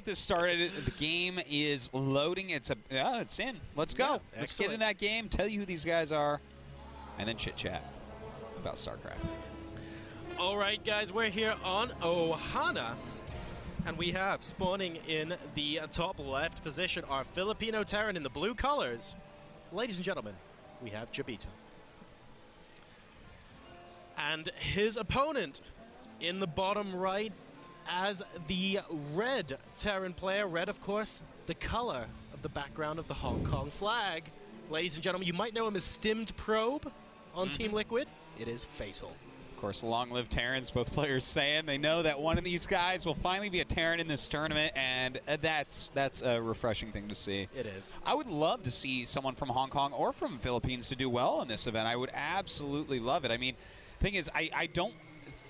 get this started. The game is loading. It's in. Let's go. Yeah, let's get in that game, tell you who these guys are, and then chit-chat about StarCraft. All right, guys, we're here on Ohana, and we have spawning in the top left position our Filipino Terran in the blue colors. Ladies and gentlemen, we have Jabito. And his opponent in the bottom right as the red Terran player. Red, of course, the color of the background of the Hong Kong flag. Ladies and gentlemen, you might know him as Stimmed Probe on Team Liquid. It is Fatal. Of course, long-live Terrans, both players saying they know that one of these guys will finally be a Terran in this tournament, and that's a refreshing thing to see. It is. I would love to see someone from Hong Kong or from Philippines to do well in this event. I would absolutely love it. I mean, the thing is, I don't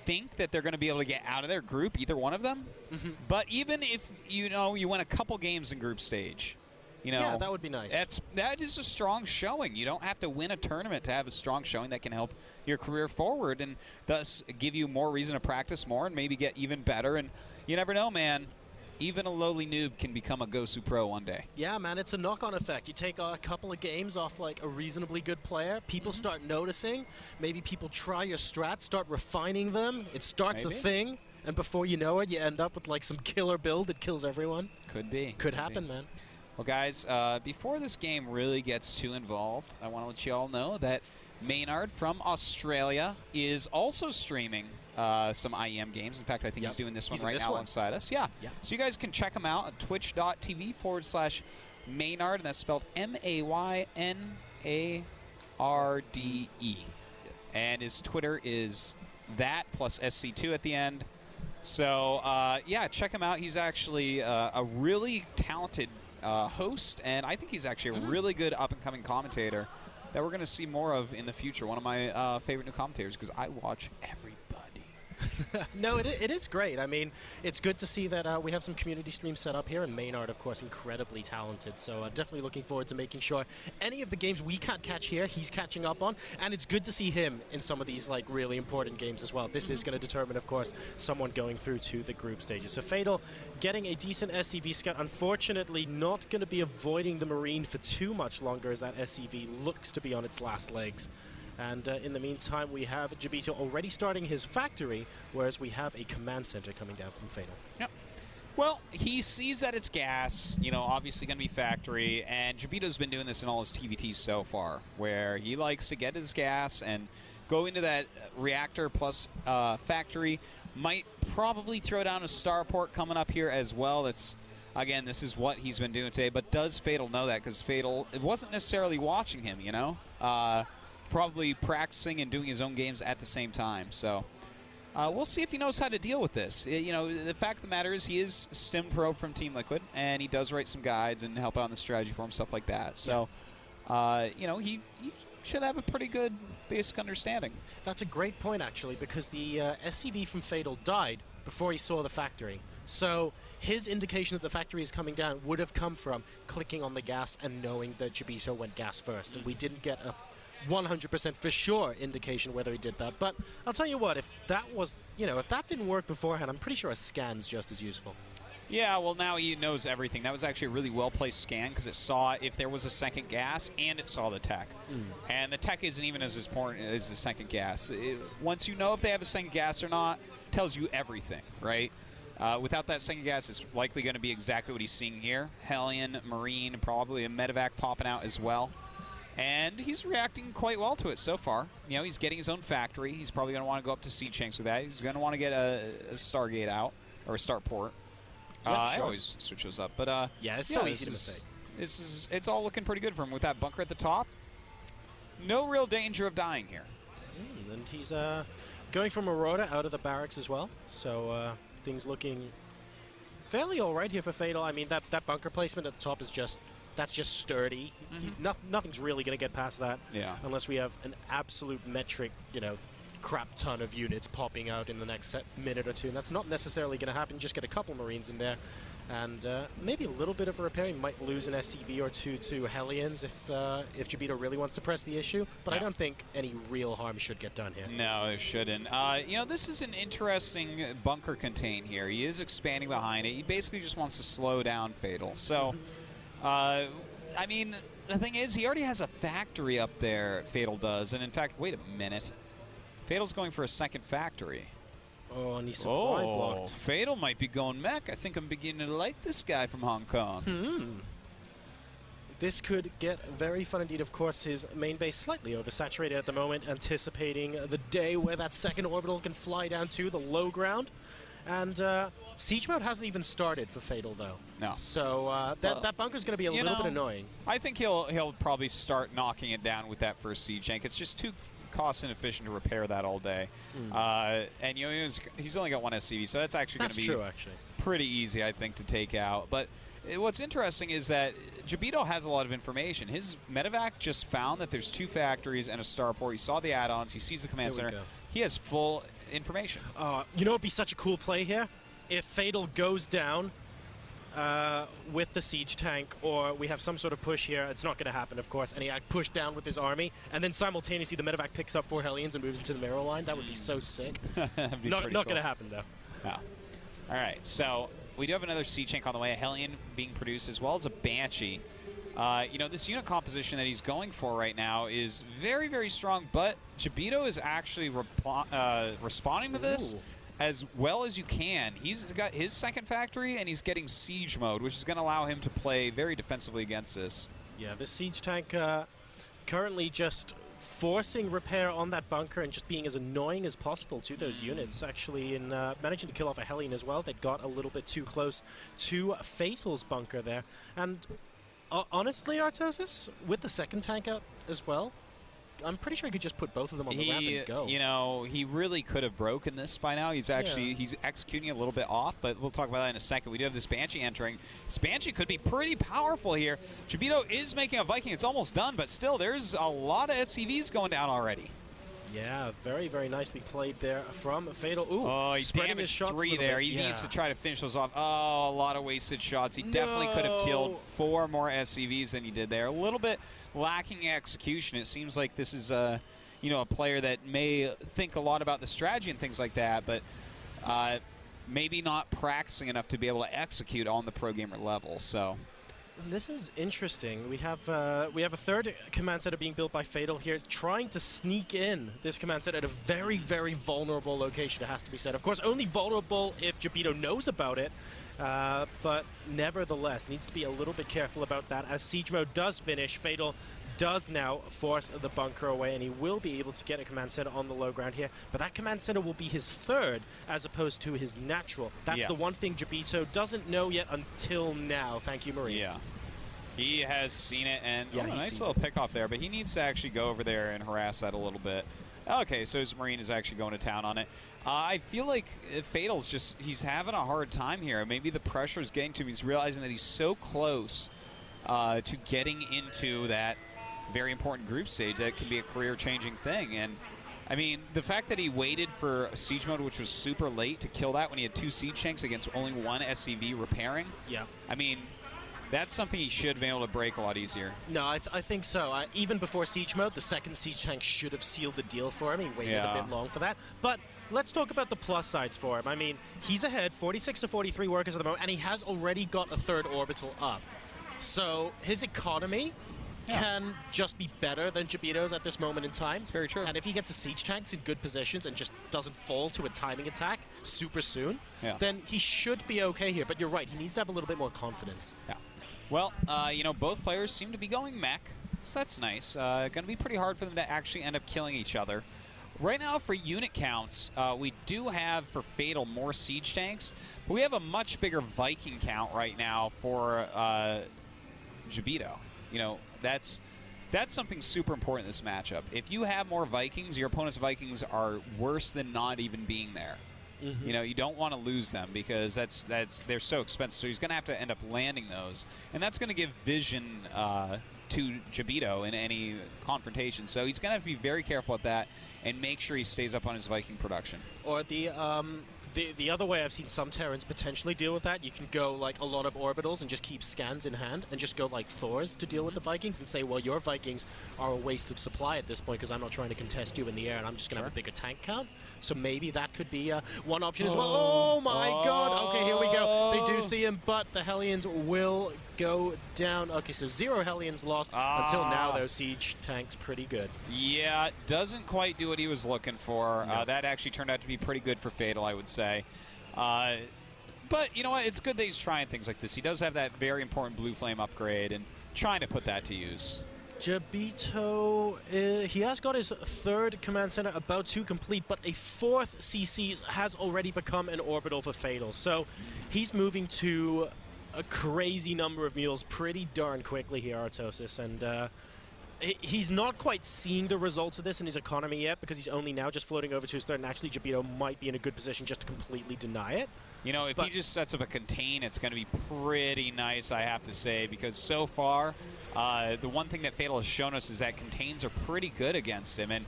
think that they're going to be able to get out of their group, either one of them. But even if you win a couple games in group stage, yeah, that would be nice. That is a strong showing. You don't have to win a tournament to have a strong showing that can help your career forward and thus give you more reason to practice more and maybe get even better. And you never know, man. Even a lowly noob can become a Gosu Pro one day. Yeah, man, it's a knock-on effect. You take a couple of games off like a reasonably good player, people start noticing, maybe people try your strats, start refining them, it starts a thing, and before you know it, you end up with like some killer build that kills everyone. Could be. Could happen, man. Well, guys, before this game really gets too involved, I want to let you all know that Maynard from Australia is also streaming some IEM games. In fact, I think he's doing this one right now alongside us. Yeah. So you guys can check him out at twitch.tv/Maynard, and that's spelled M-A-Y-N-A-R-D-E. And his Twitter is that plus SC2 at the end. So, yeah, check him out. He's actually a really talented host, and I think he's actually a really good up-and-coming commentator that we're going to see more of in the future. One of my favorite new commentators, because I watch everybody. No, it is great. I mean, it's good to see that we have some community streams set up here, and Maynard, of course, incredibly talented. So definitely looking forward to making sure any of the games we can't catch here, he's catching up on. And it's good to see him in some of these like really important games as well. This is going to determine, of course, someone going through to the group stages. So Fatal getting a decent SCV scout. Unfortunately, not going to be avoiding the Marine for too much longer, as that SCV looks to be on its last legs. And in the meantime, we have Jabito already starting his factory, whereas we have a command center coming down from Fatal. Yep. Well, he sees that it's gas, obviously going to be factory, and Jabito's been doing this in all his TVTs so far, where he likes to get his gas and go into that reactor plus factory. Might probably throw down a starport coming up here as well. That's, again, this is what he's been doing today, but does Fatal know that? Because Fatal, it wasn't necessarily watching him, probably practicing and doing his own games at the same time. So we'll see if he knows how to deal with this. The fact of the matter is he is Stim Probe from Team Liquid, and he does write some guides and help out on the strategy for him, stuff like that. So, he should have a pretty good basic understanding. That's a great point, actually, because the SCV from Fatal died before he saw the factory. So his indication that the factory is coming down would have come from clicking on the gas and knowing that Jabito went gas first, and we didn't get a 100% for sure indication whether he did that. But I'll tell you what, if that was, if that didn't work beforehand, I'm pretty sure a scan's just as useful. Yeah, well, now he knows everything. That was actually a really well-placed scan, because it saw if there was a second gas, and it saw the tech. And the tech isn't even as important as the second gas. Once you know if they have a second gas or not, it tells you everything, right? Without that second gas, it's likely going to be exactly what he's seeing here. Hellion, Marine, probably a medevac popping out as well. And he's reacting quite well to it so far. He's getting his own factory. He's probably going to want to go up to Sea Chinks with that. He's going to want to get a Stargate out, or a Starport. I always switch those up. But yeah, it's so easy to mistake. It's all looking pretty good for him with that bunker at the top. No real danger of dying here. And he's going from Aurora out of the barracks as well. So things looking fairly all right here for Fatal. I mean, that bunker placement at the top is just sturdy. Nothing's really going to get past that unless we have an absolute metric, crap ton of units popping out in the next minute or two. And that's not necessarily going to happen. Just get a couple Marines in there. And maybe a little bit of a repair. He might lose an SCV or two to Hellions if Jabito really wants to press the issue. But I don't think any real harm should get done here. No, it shouldn't. You know, this is an interesting bunker contain here. He is expanding behind it. He basically just wants to slow down Fatal. So, I mean, the thing is, he already has a factory up there, Fatal does. And in fact, wait a minute. Fatal's going for a second factory. Oh, and he's supply blocked. Fatal might be going mech. I think I'm beginning to like this guy from Hong Kong. This could get very fun indeed. Of course, his main base slightly oversaturated at the moment, anticipating the day where that second orbital can fly down to the low ground. And siege mode hasn't even started for Fatal, though. No. So that bunker's going to be a little bit annoying. I think he'll probably start knocking it down with that first siege tank. It's just too cost inefficient to repair that all day. And you know, he's only got one SCV, so that's actually going to be pretty easy, I think, to take out. But what's interesting is that Jabito has a lot of information. His medevac just found that there's 2 factories and a starport. He saw the add-ons. He sees the command center. He has full information. You know what would be such a cool play here? If Fatal goes down with the siege tank, or we have some sort of push here. It's not going to happen, of course, and he pushed down with his army, and then simultaneously the medevac picks up 4 Hellions and moves into the mirror line. That would be so sick. Not going to happen, though. No. All right, so we do have another siege tank on the way, a Hellion being produced, as well as a Banshee. You know, this unit composition that he's going for right now is very, very strong, but Jabito is actually responding to this as well as you can. He's got his second factory, and he's getting siege mode, which is going to allow him to play very defensively against this. Yeah, the siege tank currently just forcing repair on that bunker and just being as annoying as possible to those units. Actually, in managing to kill off a Hellion as well, they got a little bit too close to Fatal's bunker there. And honestly, Artosis, with the second tank out as well, I'm pretty sure he could just put both of them on the ramp and go. You know, he really could have broken this by now. He's actually he's executing a little bit off, but we'll talk about that in a second. We do have this Banshee entering. This Banshee could be pretty powerful here. Jabito is making a Viking. It's almost done, but still, there's a lot of SCVs going down already. Yeah, very, very nicely played there from Fatal. Ooh, oh, he damaged 3 there. He needs to try to finish those off. Oh, a lot of wasted shots. He definitely could have killed 4 more SCVs than he did there. A little bit lacking execution. It seems like this is you know, a player that may think a lot about the strategy and things like that, but maybe not practicing enough to be able to execute on the pro gamer level. So. This is interesting. We have a third command center being built by Fatal here, trying to sneak in this command center at a very, very vulnerable location, it has to be said. Of course, only vulnerable if Jabito knows about it, but nevertheless, needs to be a little bit careful about that. As siege mode does finish, Fatal does now force the bunker away, and he will be able to get a command center on the low ground here. But that command center will be his third as opposed to his natural. That's the one thing Jabito doesn't know yet until now. Thank you, Marine. Yeah. He has seen it, and nice little pick off there, but he needs to actually go over there and harass that a little bit. Okay, so his Marine is actually going to town on it. I feel like Fatal's just, he's having a hard time here. Maybe the pressure is getting to him. He's realizing that he's so close to getting into that very important group stage that can be a career-changing thing. And I mean, the fact that he waited for a siege mode, which was super late, to kill that when he had 2 siege tanks against only 1 SCV repairing. Yeah. I mean, that's something he should have been able to break a lot easier. No, I think so. Even before siege mode, the second siege tank should have sealed the deal for him. He waited a bit long for that. But let's talk about the plus sides for him. I mean, he's ahead, 46 to 43 workers at the moment, and he has already got a 3rd orbital up. So his economy can just be better than Jabito's at this moment in time. It's very true. And if he gets his siege tanks in good positions and just doesn't fall to a timing attack super soon, then he should be okay here. But you're right, he needs to have a little bit more confidence. Yeah. Well, you know, both players seem to be going mech, so that's nice. Going to be pretty hard for them to actually end up killing each other. Right now, for unit counts, we do have, for Fatal, more siege tanks, but we have a much bigger Viking count right now for Jabito. You know, that's something super important in this matchup. If you have more Vikings, your opponent's Vikings are worse than not even being there. You know, you don't want to lose them because they're so expensive. So he's going to have to end up landing those, and that's going to give vision to Jabito in any confrontation. So he's going to have to be very careful with that and make sure he stays up on his Viking production. Or the the other way I've seen some Terrans potentially deal with that, you can go like a lot of orbitals and just keep scans in hand and just go like Thors to deal with the Vikings and say, well, your Vikings are a waste of supply at this point because I'm not trying to contest you in the air and I'm just going to have a bigger tank count. So maybe that could be one option as well. Oh my god! Okay, here we go. They do see him, but the Hellions will go down. Okay, so 0 Hellions lost. Until now, though, siege tank's pretty good. Yeah, doesn't quite do what he was looking for. No. That actually turned out to be pretty good for Fatal, I would say. But you know what? It's good that he's trying things like this. He does have that very important Blue Flame upgrade and trying to put that to use. Jabito, he has got his 3rd command center about to complete, but a 4th CC has already become an orbital for Fatal. So he's moving to a crazy number of mules pretty darn quickly here, Artosis. And he's not quite seeing the results of this in his economy yet because he's only now just floating over to his 3rd, and actually Jabito might be in a good position just to completely deny it. You know, if he just sets up a contain, it's going to be pretty nice, I have to say, because so far, the one thing that Fatal has shown us is that contains are pretty good against him. And,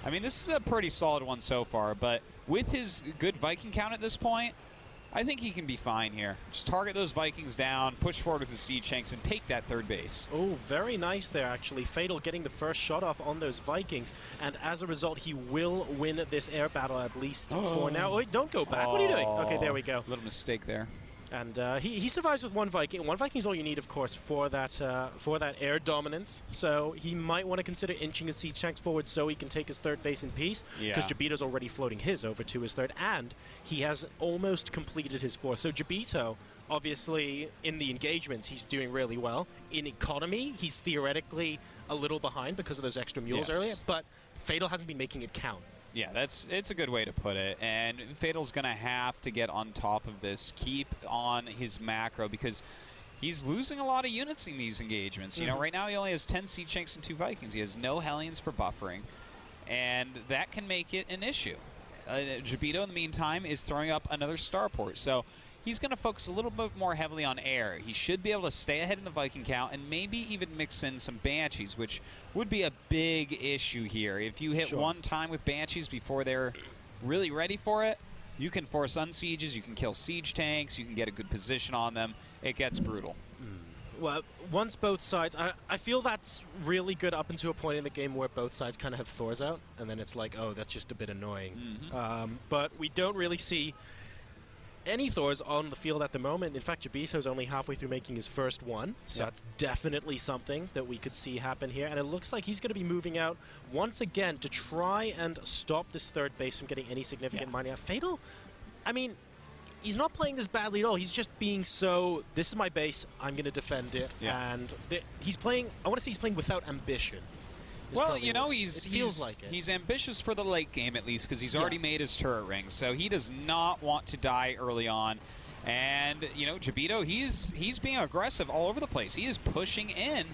I mean, this is a pretty solid one so far, but with his good Viking count at this point, I think he can be fine here. Just target those Vikings down, push forward with the siege tanks, and take that 3rd base. Oh, very nice there, actually. Fatal getting the first shot off on those Vikings, and as a result, he will win this air battle at least for now. Wait, don't go back. What are you doing? Okay, there we go. Little mistake there. And he survives with 1 Viking. 1 Viking is all you need, of course, for that air dominance. So he might want to consider inching his siege tanks forward so he can take his 3rd base in peace. Because Jabito's already floating his over to his 3rd, and he has almost completed his 4th. So Jabito, obviously, in the engagements, he's doing really well. In economy, he's theoretically a little behind because of those extra mules earlier, but Fatal hasn't been making it count. Yeah, it's a good way to put it. And Fatal's going to have to get on top of this, keep on his macro, because he's losing a lot of units in these engagements. You know, right now he only has 10 siege tanks and 2 Vikings. He has no Hellions for buffering, and that can make it an issue. Jabito, in the meantime, is throwing up another starport. So he's going to focus a little bit more heavily on air. He should be able to stay ahead in the Viking count and maybe even mix in some Banshees, which would be a big issue here. If you hit one time with Banshees before they're really ready for it, you can force unsieges, you can kill siege tanks, you can get a good position on them. It gets brutal. Well, once both sides, I feel that's really good up until a point in the game where both sides kind of have Thors out, and then it's like, oh, that's just a bit annoying. But we don't really see any Thors on the field at the moment. In fact, Jabito's only halfway through making his 1st one, so that's definitely something that we could see happen here. And it looks like he's going to be moving out once again to try and stop this 3rd base from getting any significant mining out. Fatal, I mean, he's not playing this badly at all. He's just being so, this is my base, I'm going to defend it. And he's playing, I want to say he's playing without ambition. Well, you know, he's ambitious for the late game, at least, because he's already made his turret ring. So he does not want to die early on. And, you know, Jabito, he's being aggressive all over the place. He is pushing in.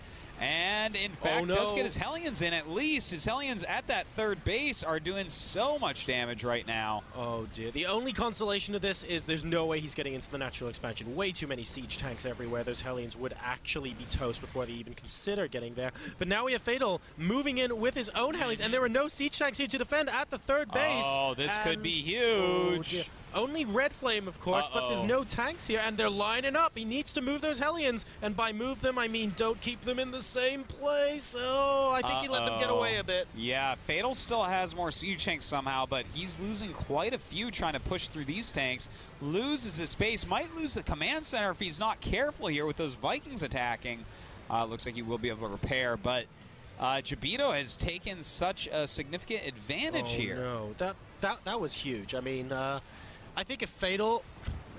And, in fact, does get his Hellions in at least. His Hellions at that 3rd base are doing so much damage right now. Oh, dear. The only consolation of this is there's no way he's getting into the natural expansion. Way too many siege tanks everywhere. Those Hellions would actually be toast before they even consider getting there. But now we have Fatal moving in with his own Hellions, and there are no siege tanks here to defend at the 3rd base. Oh, this could be huge. Only Red Flame, of course, but there's no tanks here, and they're lining up. He needs to move those Hellions, and by move them, I mean don't keep them in the same place. Oh, I think he let them get away a bit. Yeah, Fatal still has more siege tanks somehow, but he's losing quite a few trying to push through these tanks. Loses his space, might lose the command center if he's not careful here with those Vikings attacking. Looks like he will be able to repair, but Jabito has taken such a significant advantage here. No, that was huge. I mean, I think if Fatal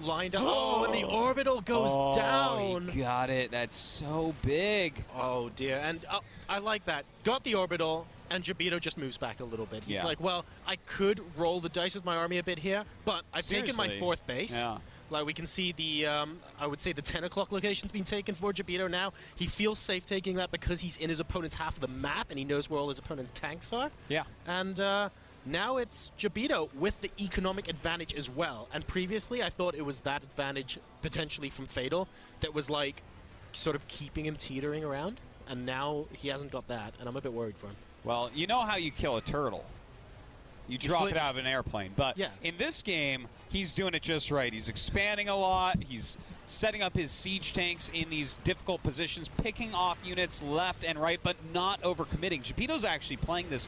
lined up, and the orbital goes down. He got it. That's so big. Oh dear, and I like that. Got the orbital, and Jabito just moves back a little bit. He's like, well, I could roll the dice with my army a bit here, but I've taken my 4th base. Like we can see the, I would say the 10 o'clock location's been taken for Jabito now. He feels safe taking that because he's in his opponent's half of the map, and he knows where all his opponent's tanks are. And now it's Jabito with the economic advantage as well. And previously, I thought it was that advantage potentially from Fatal that was like sort of keeping him teetering around. And now he hasn't got that, and I'm a bit worried for him. Well, you know how you kill a turtle. You drop it out of an airplane. But in this game, he's doing it just right. He's expanding a lot. He's setting up his siege tanks in these difficult positions, picking off units left and right, but not overcommitting. Jabito's actually playing this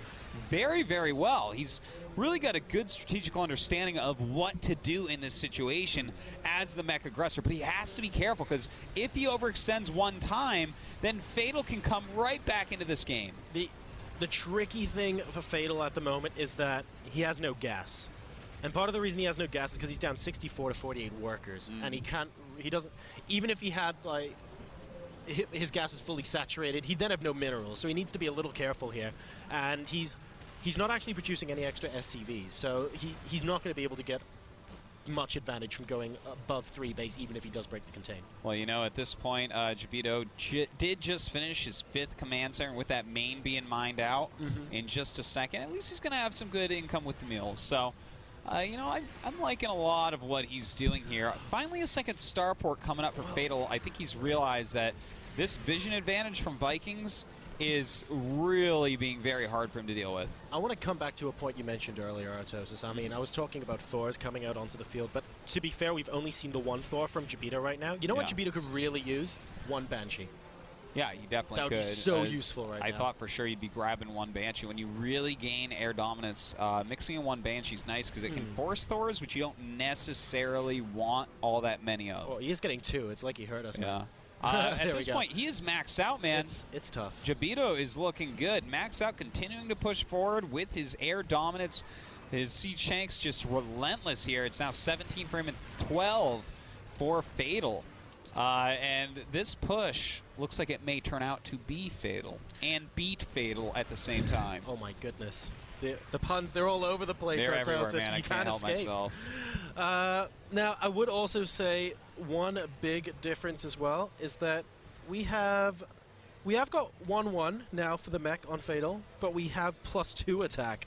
very, very well. He's really got a good strategical understanding of what to do in this situation as the mech aggressor, but he has to be careful, because if he overextends one time, then Fatal can come right back into this game. The tricky thing for Fatal at the moment is that he has no gas. And part of the reason he has no gas is because he's down 64 to 48 workers. And he doesn't, even if he had, like, his gas is fully saturated, he'd then have no minerals. So he needs to be a little careful here. And he's not actually producing any extra SCVs. So he's not going to be able to get much advantage from going above 3 base, even if he does break the contain. Well, you know, at this point, Jabito did just finish his 5th command center with that main being mined out in just a second. At least he's going to have some good income with the mules. So, you know, I'm liking a lot of what he's doing here. Finally, a second starport coming up for Fatal. I think he's realized that this vision advantage from Vikings is really being very hard for him to deal with. I want to come back to a point you mentioned earlier, Artosis. I mean, I was talking about Thors coming out onto the field, but to be fair, we've only seen the one Thor from Jabito right now. You know what Jabito could really use? One Banshee. Yeah, you definitely could. That would be so useful right now. I thought for sure you'd be grabbing one Banshee. When you really gain air dominance, mixing in one Banshee is nice because it can force Thors, which you don't necessarily want all that many of. Well, he is getting 2. It's like he hurt us, man. At this point, he is maxed out, man. It's tough. Jabito is looking good. Max out, continuing to push forward with his air dominance. His siege tanks just relentless here. It's now 17 for him and 12 for Fatal. And this push looks like it may turn out to be Fatal and beat Fatal at the same time. Oh my goodness. The puns, they're all over the place. They're everywhere, man. I can't help myself. Now, I would also say one big difference as well is that we have got 1-1 now for the mech on Fatal, but we have +2 attack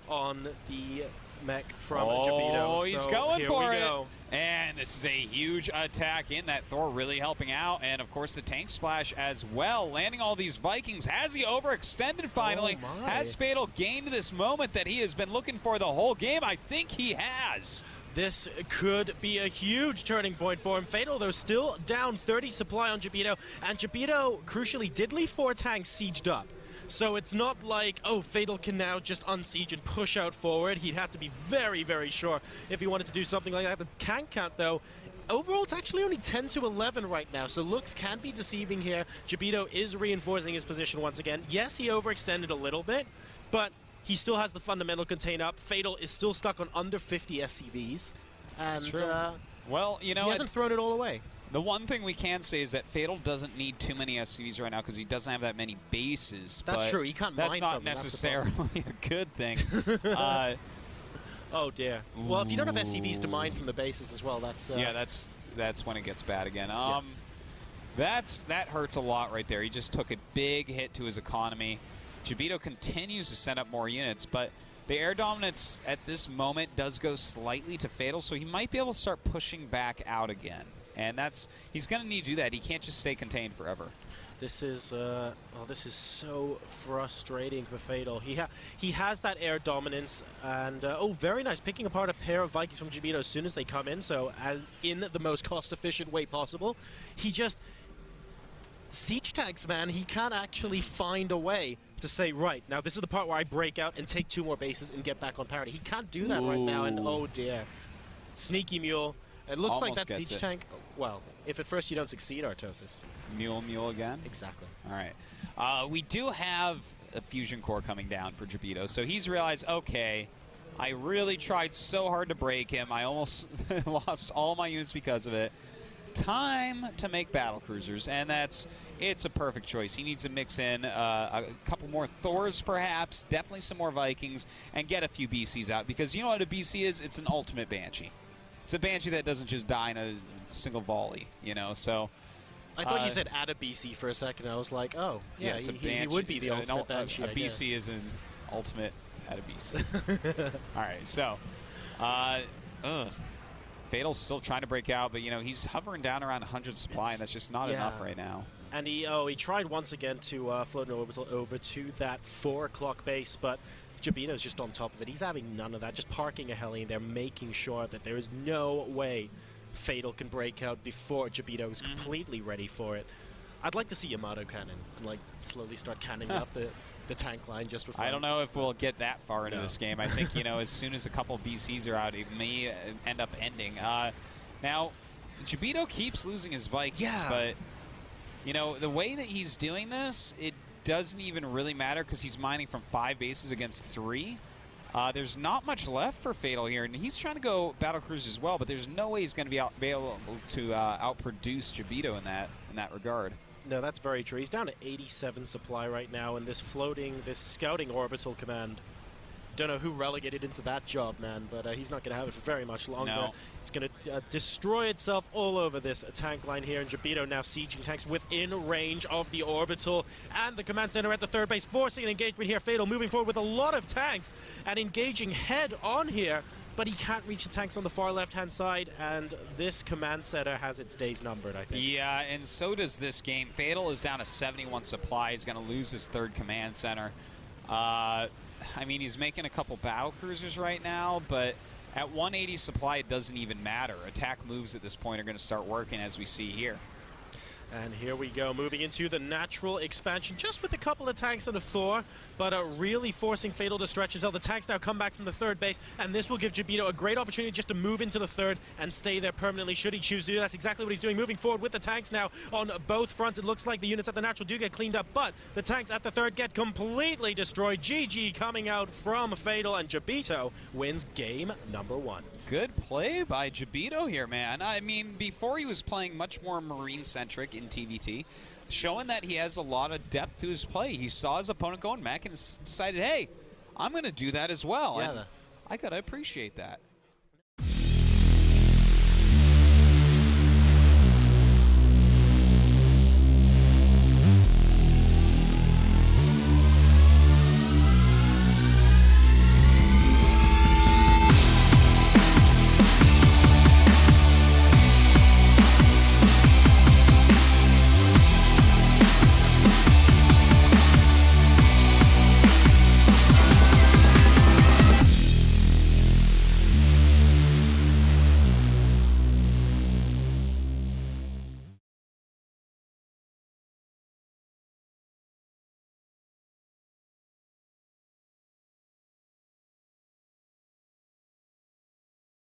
on the mech from Jabito. Oh, he's going for it. Go. And this is a huge attack in that Thor really helping out. And, of course, the tank splash as well, landing all these Vikings. Has he overextended finally? Oh has Fatal gained this moment that he has been looking for the whole game? I think he has. This could be a huge turning point for him. Fatal, though, still down 30 supply on Jabito. And Jabito, crucially, did leave 4 tanks sieged up. So it's not like, oh, Fatal can now just unsiege and push out forward. He'd have to be very, very sure if he wanted to do something like that. The can count, though, overall, it's actually only 10 to 11 right now, so looks can be deceiving here. Jabito is reinforcing his position once again. Yes, he overextended a little bit, but he still has the fundamental contain up. Fatal is still stuck on under 50 SCVs. And, well, you know, he hasn't thrown it all away. The one thing we can say is that Fatal doesn't need too many SCVs right now because he doesn't have that many bases. That's true. He can't mine That's not necessarily a good thing. Oh dear. Well, if you don't have SCVs to mine from the bases as well, that's yeah, that's when it gets bad again. That hurts a lot right there. He just took a big hit to his economy. Jabito continues to send up more units, but the air dominance at this moment does go slightly to Fatal, so he might be able to start pushing back out again. And he's going to need to do that. He can't just stay contained forever. This is this is so frustrating for Fatal. He has that air dominance, and oh, very nice, picking apart a pair of Vikings from Jabito as soon as they come in. So in the most cost-efficient way possible, he just siege tanks, man. He can't actually find a way to say, right now this is the part where I break out and take 2 more bases and get back on parity. He can't do that right now, and oh dear, sneaky mule. It looks like that siege tank. Well, if at first you don't succeed, Artosis. Mule again? Exactly. All right. We do have a fusion core coming down for Jabito, so he's realized, okay, I really tried so hard to break him. I almost lost all my units because of it. Time to make battle cruisers, and it's a perfect choice. He needs to mix in a couple more Thors, perhaps, definitely some more Vikings, and get a few BCs out, because you know what a BC is? It's an ultimate Banshee. It's a Banshee that doesn't just die in a single volley, you know, so... I thought you said add a BC for a second. I was like, oh, yeah, yes, he would be the ultimate Banshee, A BC is an ultimate add a BC. All right, so... Fatal's still trying to break out, but, you know, he's hovering down around 100 supply, and that's just not enough right now. And he tried once again to float an orbital over to that 4 o'clock base, but Jabito's just on top of it. He's having none of that, just parking a heli in there, making sure that there is no way Fatal can break out before Jabito is completely ready for it. I'd like to see Yamato cannon and like slowly start cannoning up the tank line just for fun. I don't know if we'll get that far into this game. I think, you know, as soon as a couple BCs are out, it may end up ending. Now, Jabito keeps losing his Vikings, but, you know, the way that he's doing this, it doesn't even really matter because he's mining from 5 bases against 3. There's not much left for Fatal here, and he's trying to go Battlecruise as well, but there's no way he's going to be able to outproduce Jabito in that regard. No, that's very true. He's down to 87 supply right now, and this scouting orbital command, don't know who relegated into that job, man, but he's not going to have it for very much longer. No. It's going to destroy itself all over this tank line here, and Jabito now sieging tanks within range of the orbital, and the command center at the 3rd base, forcing an engagement here. Fatal moving forward with a lot of tanks and engaging head on here, but he can't reach the tanks on the far left-hand side, and this command center has its days numbered, I think. Yeah, and so does this game. Fatal is down to 71 supply. He's going to lose his 3rd command center. I mean, he's making a couple battle cruisers right now, but at 180 supply, it doesn't even matter. Attack moves at this point are going to start working, as we see here. And here we go, moving into the natural expansion, just with a couple of tanks and a Thor, but really forcing Fatal to stretch until the tanks now come back from the 3rd base, and this will give Jabito a great opportunity just to move into the 3rd and stay there permanently, should he choose to do. That's exactly what he's doing, moving forward with the tanks now on both fronts. It looks like the units at the natural do get cleaned up, but the tanks at the 3rd get completely destroyed. GG coming out from Fatal, and Jabito wins game number 1. Good play by Jabito here, man. I mean, before he was playing much more Marine-centric in TVT, showing that he has a lot of depth to his play. He saw his opponent going mech and decided, hey, I'm going to do that as well. Yeah, and I got to appreciate that.